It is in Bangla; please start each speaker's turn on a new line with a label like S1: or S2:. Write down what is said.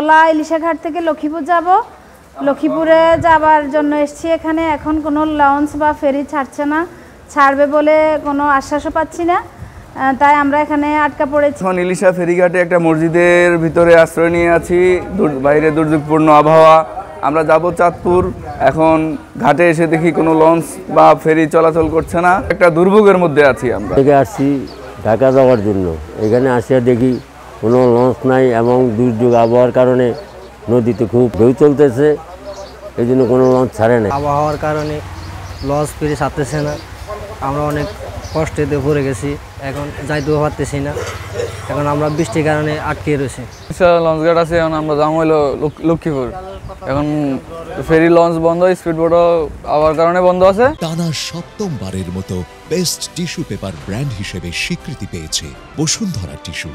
S1: ভোলা ইলিশাঘাট থেকে লক্ষ্মীপুর যাব। লক্ষ্মীপুরে যাবার জন্য এসেছি এখানে। এখন কোনো লঞ্চ বা ফেরি ছাড়ছে না, ছাড়বে বলে কোনো আশ্বাসও পাচ্ছি না, তাই আমরা এখানে আটকা পড়েছি।
S2: এখন ইলিশা ফেরিঘাটে একটা মসজিদের ভিতরে আশ্রয় নিয়ে আছি। বাইরে দুর্যোগপূর্ণ আবহাওয়া। আমরা যাব চাঁদপুর। এখন ঘাটে এসে দেখি কোনো লঞ্চ বা ফেরি চলাচল করছে না। একটা দুর্ভোগের মধ্যে আছি আমরা।
S3: আসছি ঢাকা যাওয়ার জন্য, এখানে আসিয়া দেখি কোনো লঞ্চ নাই এবং দুর্যোগ আবহাওয়ার কারণে নদীতে খুব ঢেউ চলতেছে, এই জন্য কোনো লঞ্চ ছাড়ে না।
S4: আবহাওয়ার কারণে লঞ্চ ফেরি ছাড়তেছে না, আমরা অনেক কষ্টেতে পড়ে গেছি, এখন যাইতেও পারতেছি না। এখন আমরা বৃষ্টির কারণে আটকে রয়েছি।
S2: লঞ্চঘাট আছে, এখন আমরা যাবো হইলো লক্ষ্মীপুর। এখন ফেরি লঞ্চ বন্ধ, স্পিড বোটও আবার কারণে বন্ধ আছে।
S5: টানা সপ্তমবারের মতো বেস্ট টিস্যু পেপার ব্র্যান্ড হিসেবে স্বীকৃতি পেয়েছে বসুন্ধরা টিস্যু।